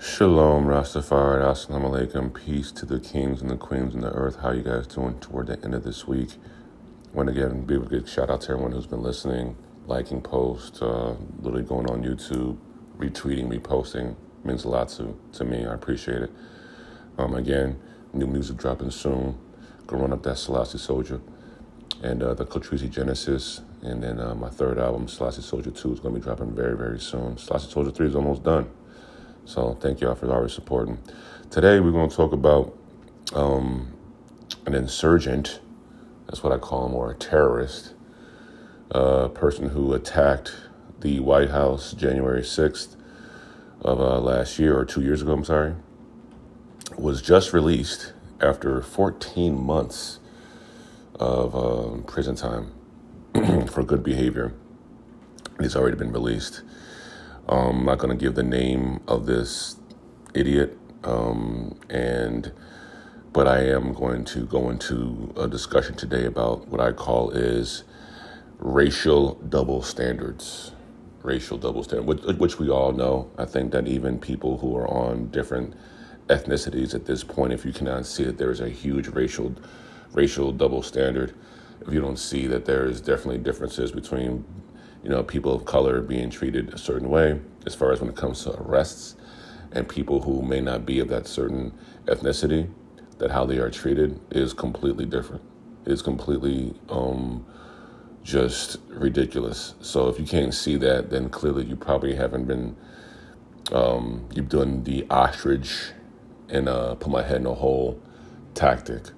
Shalom, Rastafari, Assalamu alaikum, peace to the kings and the queens and the earth. How you guys doing toward the end of this week? Want to again give a big shout out to everyone who's been listening, liking posts, literally going on YouTube, retweeting, reposting. Means a lot to me. I appreciate it. Again, new music dropping soon. Gonna run up that Selassie Soldier and the Cotrizi Genesis. And then my third album, Selassie Soldier 2, is going to be dropping very, very soon. Selassie Soldier 3 is almost done. So thank y'all for always supporting. Today we're going to talk about an insurgent, that's what I call him, or a terrorist, person who attacked the White House January 6th of last year, or 2 years ago, I'm sorry, was just released after 14 months of prison time for good behavior. He's already been released. I'm not going to give the name of this idiot, but I am going to go into a discussion today about what I call is racial double standards. Racial double standards, which we all know. I think that even people who are on different ethnicities at this point, if you cannot see that there is a huge racial double standard, if you don't see that there is definitely differences between people of color being treated a certain way as far as when it comes to arrests, and people who may not be of that certain ethnicity, that how they are treated is completely different. It's completely just ridiculous. So if you can't see that, then clearly you probably haven't been, you've done the ostrich and put my head in a hole tactic.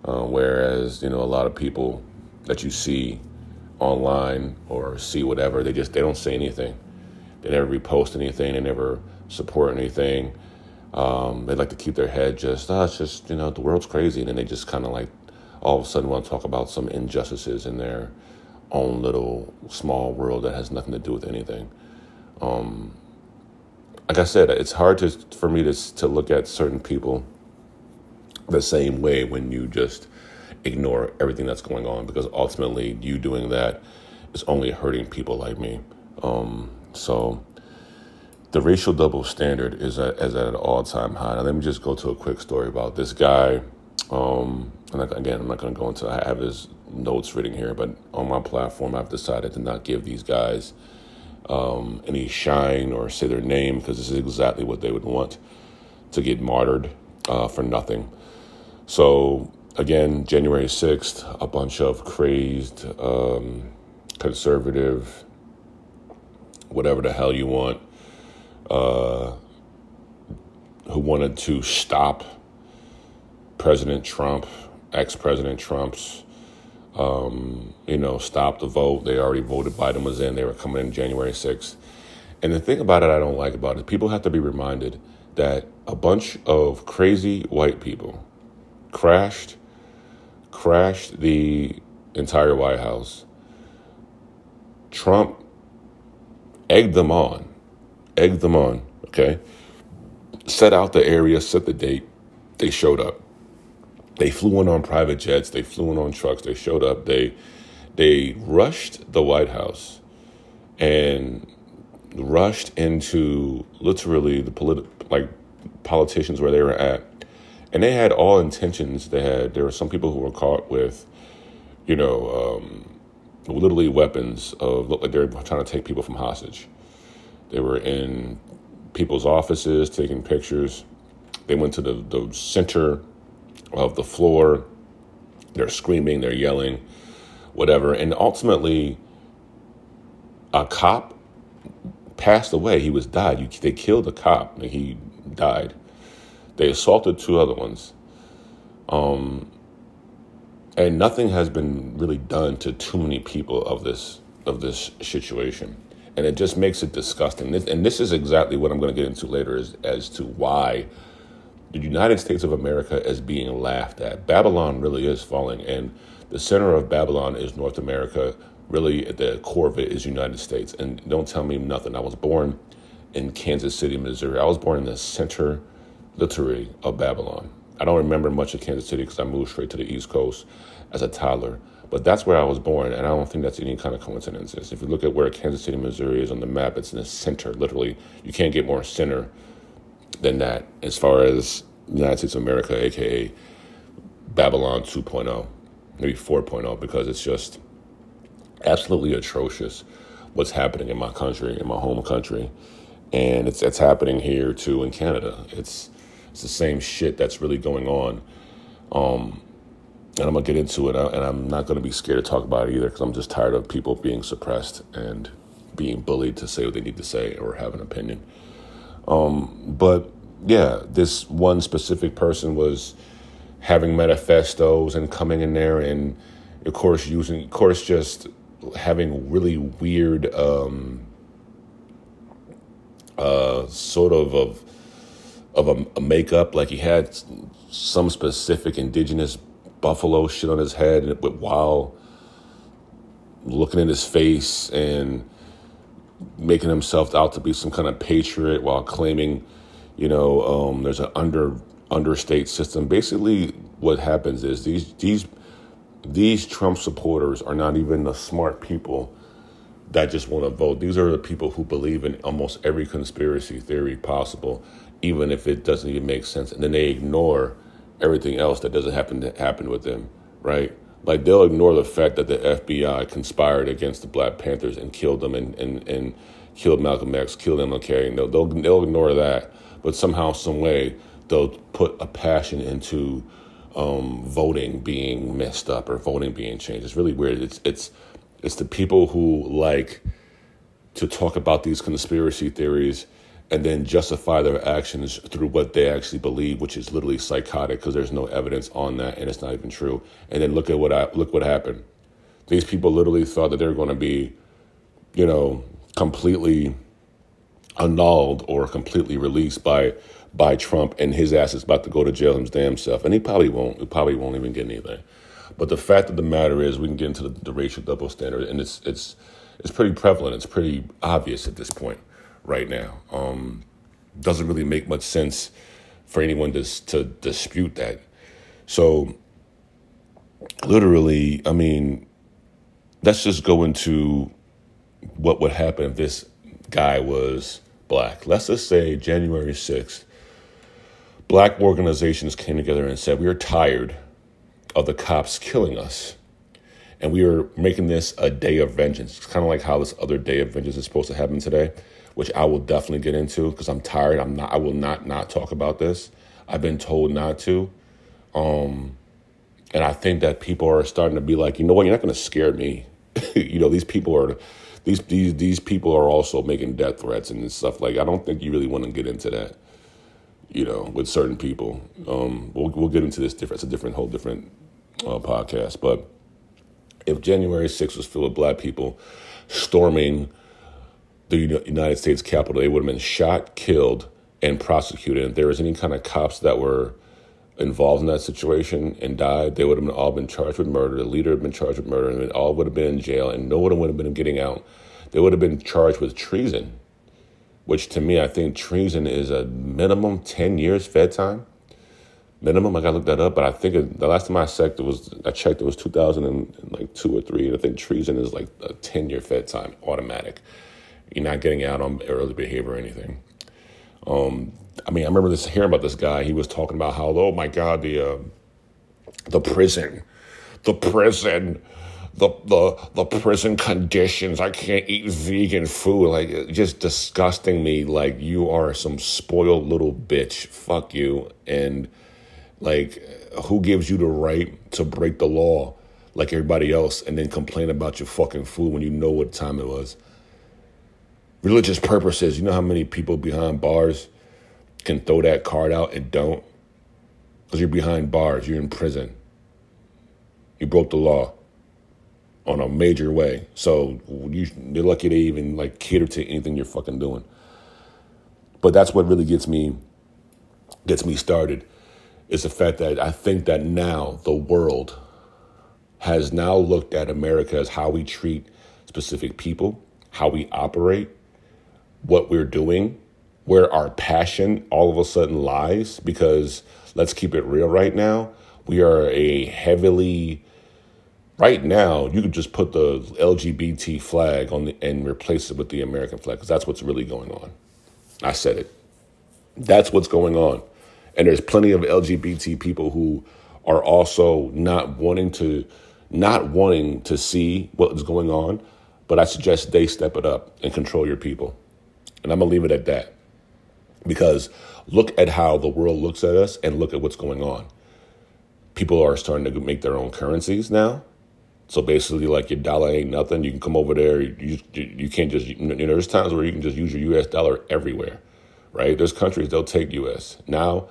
Whereas, a lot of people that you see online or see whatever, they don't say anything. They never repost anything. They never support anything. They like to keep their head it's just, the world's crazy. And then they just kind of like all of a sudden want to talk about some injustices in their own little small world that has nothing to do with anything. Like I said, it's hard for me to look at certain people the same way when you just ignore everything that's going on, because ultimately you doing that is only hurting people like me. So the racial double standard is at an all-time high. Now, let me just go to a quick story about this guy. And again, I'm not going to go into, I have his notes written here, but on my platform, I've decided to not give these guys any shine or say their name, because this is exactly what they would want, to get martyred for nothing. So again, January 6th, a bunch of crazed, conservative, whatever the hell you want, who wanted to stop President Trump, ex-President Trump's, stop the vote. They already voted. Biden was in. They were coming in January 6th. And the thing about it I don't like about it, people have to be reminded that a bunch of crazy white people crashed the entire White House. Trump egged them on, okay? Set out the area, set the date. They showed up. They flew in on private jets. They flew in on trucks. They showed up. They rushed the White House and rushed into literally the politicians where they were at. And they had all intentions. There were some people who were caught with, literally weapons looked like they were trying to take people from hostage. They were in people's offices taking pictures. They went to the center of the floor. They're screaming, they're yelling, whatever. And ultimately, a cop passed away. He died. They killed a cop. He died. They assaulted two other ones. And nothing has been really done to too many people of this situation. And it just makes it disgusting. And this is exactly what I'm going to get into later, as to why the United States of America is being laughed at. Babylon really is falling, and the center of Babylon is North America. Really, at the core of it is United States. And don't tell me nothing. I was born in Kansas City, Missouri. I was born in the center, literally, of Babylon. I don't remember much of Kansas City because I moved straight to the East Coast as a toddler. But that's where I was born, and I don't think that's any kind of coincidence. If you look at where Kansas City, Missouri is on the map, it's in the center, literally. You can't get more center than that as far as the United States of America, aka Babylon 2.0, maybe 4.0, because it's just absolutely atrocious what's happening in my country, in my home country. And it's happening here too in Canada. It's the same shit that's really going on. And I'm going to get into it, and I'm not going to be scared to talk about it either, because I'm just tired of people being suppressed and being bullied to say what they need to say or have an opinion. But yeah, this one specific person was having manifestos and coming in there and, of course, just having really weird sort of a makeup. Like he had some specific indigenous buffalo shit on his head, while looking in his face and making himself out to be some kind of patriot while claiming, there's an understate system. Basically, what happens is these Trump supporters are not even the smart people that just want to vote. These are the people who believe in almost every conspiracy theory possible, even if it doesn't even make sense. And then they ignore everything else that doesn't happen with them, right? Like they'll ignore the fact that the FBI conspired against the Black Panthers and killed them and killed Malcolm X, killed MLK. They'll ignore that, but somehow, some way, they'll put a passion into voting being messed up or voting being changed. It's really weird. It's the people who like to talk about these conspiracy theories and then justify their actions through what they actually believe, which is literally psychotic because there's no evidence on that and it's not even true. And then look what happened. These people literally thought that they were going to be, completely annulled or completely released by Trump, and his ass is about to go to jail his damn self. And he probably won't. He probably won't even get anything. But the fact of the matter is, we can get into the racial double standard, and it's pretty prevalent. It's pretty obvious at this point right now. Doesn't really make much sense for anyone to dispute that. So, literally, I mean, let's just go into what would happen if this guy was Black. Let's just say January 6th, Black organizations came together and said, we are tired of the cops killing us, and we are making this a day of vengeance. It's kind of like how this other day of vengeance is supposed to happen today, which I will definitely get into because I'm tired. I will not talk about this. I've been told not to. And I think that people are starting to be like, you know what, you're not going to scare me. These people are also making death threats and stuff. Like, I don't think you really want to get into that, with certain people. We'll get into this different. It's a whole different podcast. But if January 6th was filled with Black people storming the United States Capitol, they would have been shot, killed, and prosecuted. If there was any kind of cops that were involved in that situation and died, they would have all been charged with murder. The leader had been charged with murder, and it all would have been in jail, and no one would have been getting out. They would have been charged with treason, which to me, I think treason is a minimum 10 years Fed time. Minimum, I got to look that up, but I think the last time I checked, it was 2002 or 3, and I think treason is like a 10-year Fed time, automatic. You're not getting out on early behavior or anything. I remember hearing about this guy. He was talking about how, oh my God, the prison conditions. I can't eat vegan food. Like, it just disgusting me. Like, you are some spoiled little bitch. Fuck you. And like, who gives you the right to break the law like everybody else and then complain about your fucking food when you know what time it was? Religious purposes. You know how many people behind bars can throw that card out and don't? Because you're behind bars. You're in prison. You broke the law on a major way. So you're lucky to even like cater to anything you're fucking doing. But that's what really gets me started, is the fact that I think that now the world has now looked at America as how we treat specific people, how we operate, what we're doing, where our passion all of a sudden lies. Because let's keep it real right now. We are right now, you could just put the LGBT flag and replace it with the American flag, because that's what's really going on. I said it. That's what's going on. And there's plenty of LGBT people who are also not wanting to see what is going on. But I suggest they step it up and control your people. And I'm going to leave it at that. Because look at how the world looks at us and look at what's going on. People are starting to make their own currencies now. So basically, like, your dollar ain't nothing. You can come over there. You can't just, there's times where you can just use your U.S. dollar everywhere, right? There's countries, they'll take U.S. Now,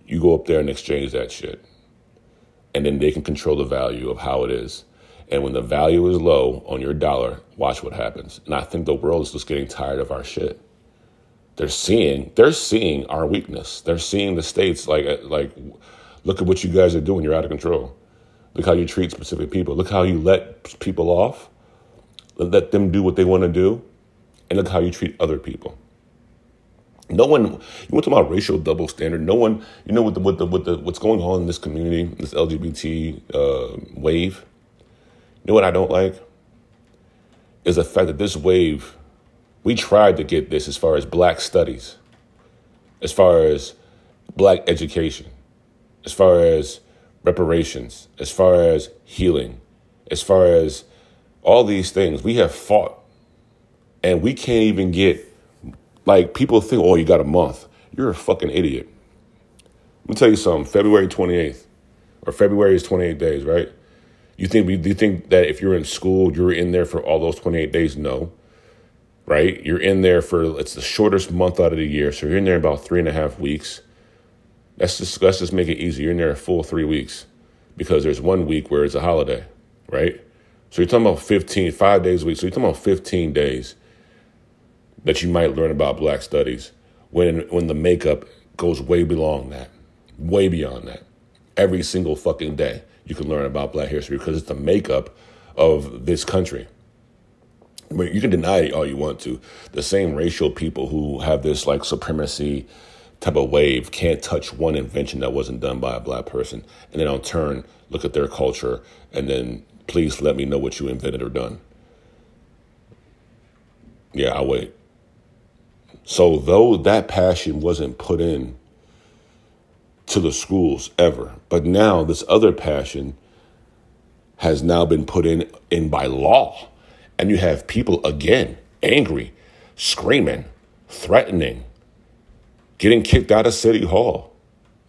you go up there and exchange that shit. And then they can control the value of how it is. And when the value is low on your dollar, watch what happens. And I think the world is just getting tired of our shit. They're seeing our weakness. They're seeing the states like, look at what you guys are doing. You're out of control. Look how you treat specific people. Look how you let people off. Let them do what they want to do. And look how you treat other people. No one, you want to talk about racial double standard. No one, what's going on in this community, this LGBT wave. You know what I don't like? Is the fact that this wave, we tried to get this as far as black studies, as far as black education, as far as reparations, as far as healing, as far as all these things. We have fought, and we can't even get, like, people think, oh, you got a month. You're a fucking idiot. Let me tell you something. February 28th, or February is 28 days, right? Do you think that if you're in school, you're in there for all those 28 days? No, right? You're in there it's the shortest month out of the year. So you're in there about 3.5 weeks. Let's just make it easy. You're in there a full 3 weeks because there's 1 week where it's a holiday, right? So you're talking about 5 days a week. So you're talking about 15 days that you might learn about black studies when the makeup goes way beyond that. Every single fucking day you can learn about black history because it's the makeup of this country. I mean, you can deny it all you want to. The same racial people who have this like supremacy type of wave can't touch one invention that wasn't done by a black person. And then on turn, look at their culture and then please let me know what you invented or done. Yeah, I'll wait. So though that passion wasn't put in to the schools ever, but now this other passion has now been put in by law. And you have people, again, angry, screaming, threatening, getting kicked out of City Hall,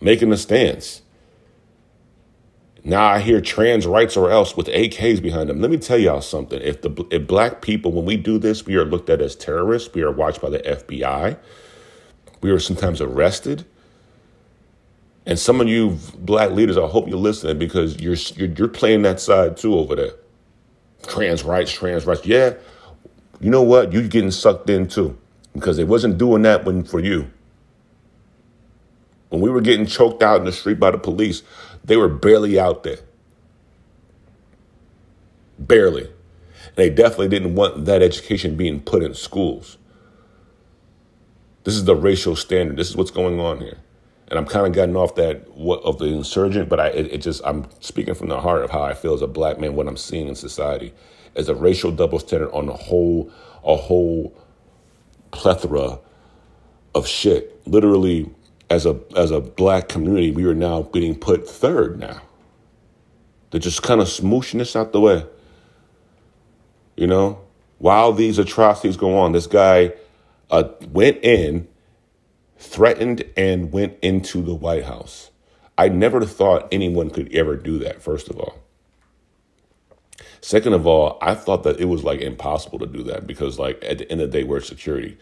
making a stance. Now I hear trans rights or else with AKs behind them. Let me tell y'all something. If black people, when we do this, we are looked at as terrorists. We are watched by the FBI. We are sometimes arrested. And some of you black leaders, I hope you're listening because you're playing that side too over there. Trans rights. Yeah, you know what? You're getting sucked in too because they wasn't doing that for you. When we were getting choked out in the street by the police, they were barely out there. Barely. And they definitely didn't want that education being put in schools. This is the racial standard. This is what's going on here. And I'm kind of getting off of the insurgent, but I'm speaking from the heart of how I feel as a black man, what I'm seeing in society as a racial double standard on a whole plethora of shit. Literally, as a black community, we are now getting put third now. They're just kind of smooshing this out the way. You know, while these atrocities go on, this guy went in, threatened, and went into the White House. I never thought anyone could ever do that, first of all. Second of all, I thought that it was like impossible to do that because like at the end of the day, we're security.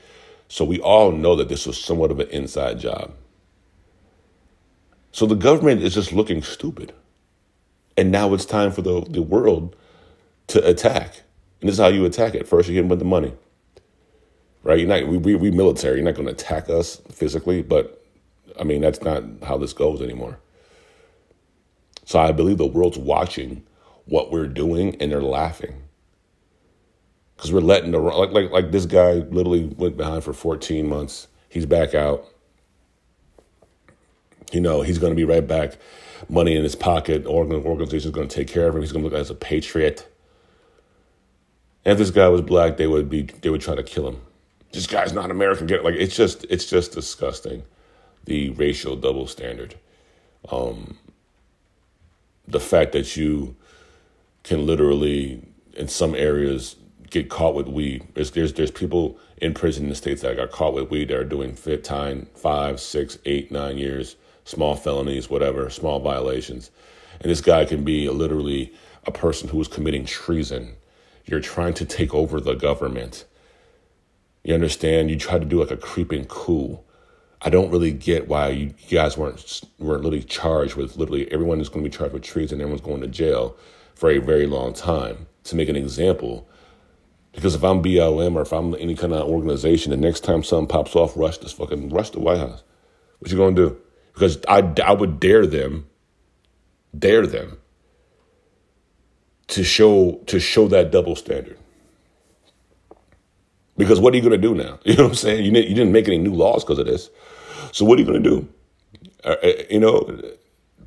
So we all know that this was somewhat of an inside job. So the government is just looking stupid. And now it's time for the world to attack. And this is how you attack it. First, you hit them with the money. Right? We military. You're not going to attack us physically. But, I mean, that's not how this goes anymore. So I believe the world's watching what we're doing, and they're laughing. Because we're letting like this guy literally went behind for 14 months. He's back out. You know, he's going to be right back. Money in his pocket. Organization's going to take care of him. He's going to look as a patriot. And if this guy was black, they would try to kill him. This guy's not American. It's just disgusting. the racial double standard. The fact that you can literally, in some areas, get caught with weed. There's people in prison in the States that got caught with weed that are doing fit time 5, 6, 8, 9 years, small felonies, whatever, small violations. And this guy can be literally a person who is committing treason. You're trying to take over the government. You understand? You try to do like a creeping coup. I don't really get why you guys weren't literally charged with literally everyone is going to be charged with treason. Everyone's going to jail for a very long time. To make an example, because if I'm BLM or if I'm any kind of organization, the next time something pops off, rush the White House. What you gonna do? Because I would dare them to show that double standard. Because what are you gonna do now? You know what I'm saying? You didn't make any new laws because of this. So what are you gonna do?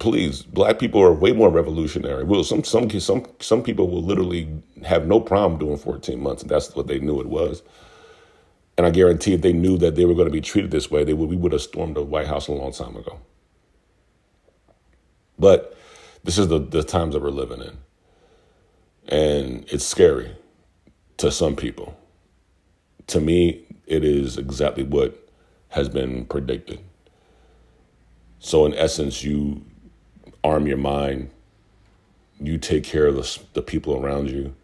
Please, black people are way more revolutionary. Well, some people will literally have no problem doing 14 months, and that's what they knew it was. And I guarantee if they knew that they were going to be treated this way, we would have stormed the White House a long time ago. But this is the times that we're living in. And it's scary to some people. To me, it is exactly what has been predicted. So in essence, you arm your mind, you take care of the people around you.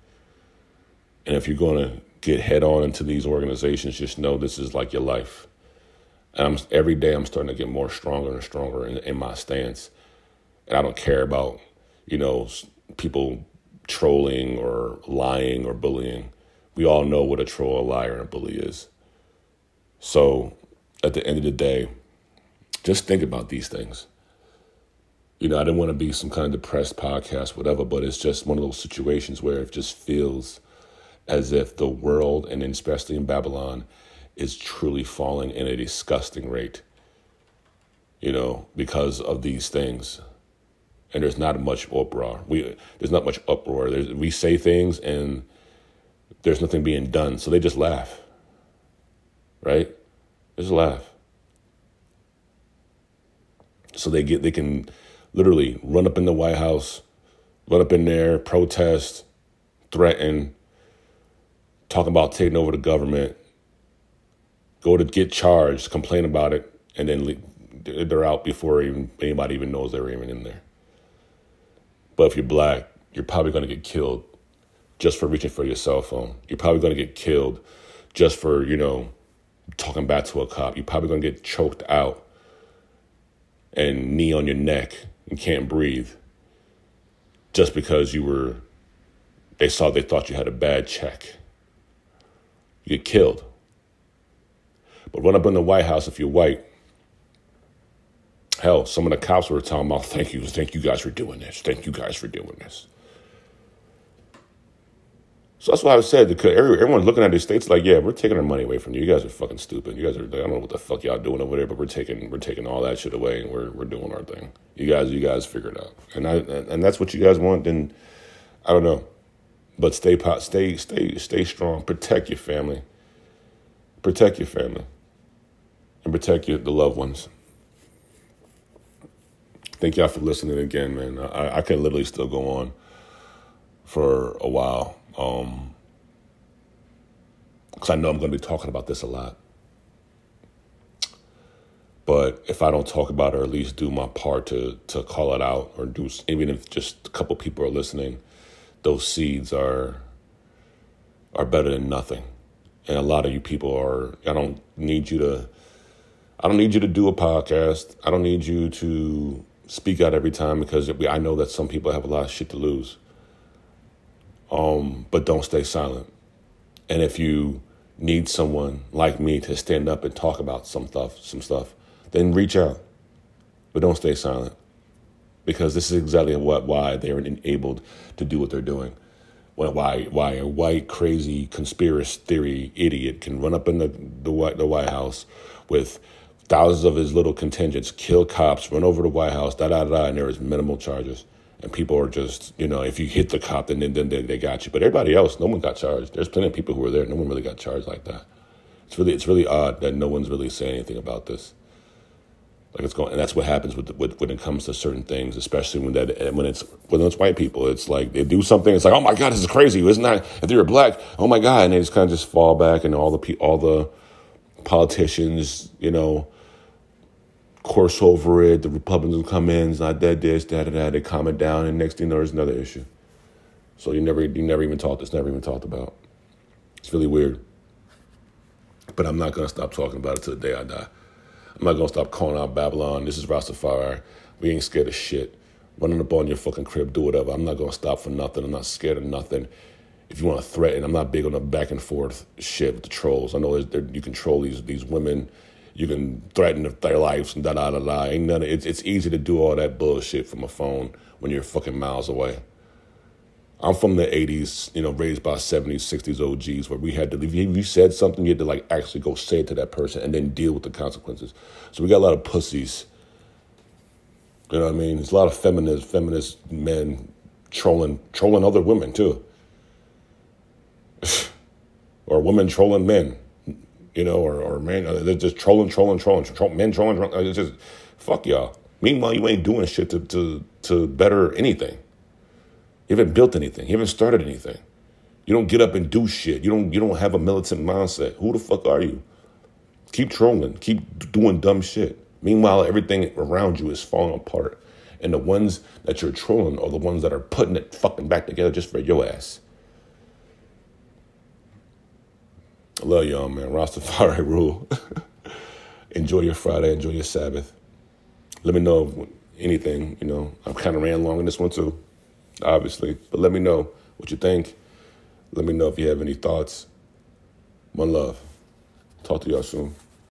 And if you're going to get head on into these organizations, just know this is like your life. And every day I'm starting to get more stronger and stronger in my stance. And I don't care about, people trolling or lying or bullying. We all know what a troll, a liar, and a bully is. So at the end of the day, just think about these things. I didn't want to be some kind of depressed podcast, whatever, but it's just one of those situations where it just feels as if the world, and especially in Babylon, is truly falling in a disgusting rate, because of these things. And there's not much uproar. There's not much uproar. We say things and there's nothing being done. So they just laugh, right? They just laugh. So they can literally run up in the White House, run up in there, protest, threaten, talk about taking over the government, go to get charged, complain about it, and then they're out before anybody even knows they were even in there. But if you're black, you're probably going to get killed just for reaching for your cell phone. You're probably going to get killed just for, talking back to a cop. You're probably going to get choked out and knee on your neck and can't breathe just because they thought you had a bad check. You get killed. But run up in the White House if you're white. Hell, some of the cops were talking about, thank you guys for doing this. Thank you guys for doing this. So that's why I said, because everyone's looking at these states like, yeah, we're taking our money away from you. You guys are fucking stupid. You guys are, I don't know what the fuck y'all doing over there, but we're taking all that shit away and we're doing our thing. You guys figure it out. And that's what you guys want, then I don't know. But stay strong. Protect your family. Protect your family. And protect the loved ones. Thank y'all for listening again, man. I can literally still go on for a while. Because I know I'm going to be talking about this a lot. But if I don't talk about it, or at least do my part to call it out, or do, even if just a couple people are listening, those seeds are better than nothing. And a lot of you people I don't need you to do a podcast. I don't need you to speak out every time, because I know that some people have a lot of shit to lose. But don't stay silent. And if you need someone like me to stand up and talk about some stuff, then reach out. But don't stay silent, because this is exactly why they're enabled to do what they're doing. Why a white, crazy, conspiracy theory idiot can run up in the White House with thousands of his little contingents, kill cops, run over the White House, and there is minimal charges. And people are just, if you hit the cop, then they got you. But everybody else, no one got charged. There's plenty of people who were there. No one really got charged like that. It's really odd that no one's really saying anything about this. Like it's going, and that's what happens when it comes to certain things, especially when it's white people. It's like they do something. It's like, oh my God, this is crazy. Isn't that if you're black? Oh my God, and they just kind of just fall back, and all the politicians, course over it. The Republicans will come in, it's not that this, that. They calm it down, and next thing there's another issue. So you never even talked. It's never even talked about. It's really weird. But I'm not gonna stop talking about it till the day I die. I'm not going to stop calling out Babylon. This is Rastafari. We ain't scared of shit. Running up on your fucking crib, do whatever. I'm not going to stop for nothing. I'm not scared of nothing. If you want to threaten, I'm not big on the back and forth shit with the trolls. I know you can troll these women. You can threaten their lives and da-da-da-da. Ain't none. It's easy to do all that bullshit from a phone when you're fucking miles away. I'm from the 80s, raised by 70s, 60s OGs, where we had to, if you said something, you had to actually go say it to that person and then deal with the consequences. So we got a lot of pussies. You know what I mean? There's a lot of feminist men trolling other women too. Or women trolling men, or men, they're just trolling, men trolling. It's just, fuck y'all. Meanwhile, you ain't doing shit to better anything. You haven't built anything. You haven't started anything. You don't get up and do shit. You don't have a militant mindset. Who the fuck are you? Keep trolling. Keep doing dumb shit. Meanwhile, everything around you is falling apart. And the ones that you're trolling are the ones that are putting it fucking back together just for your ass. I love y'all, man. Rastafari rule. Enjoy your Friday. Enjoy your Sabbath. Let me know anything. I kind of ran long in this one too. Obviously, but let me know what you think. Let me know if you have any thoughts. One love. Talk to y'all soon.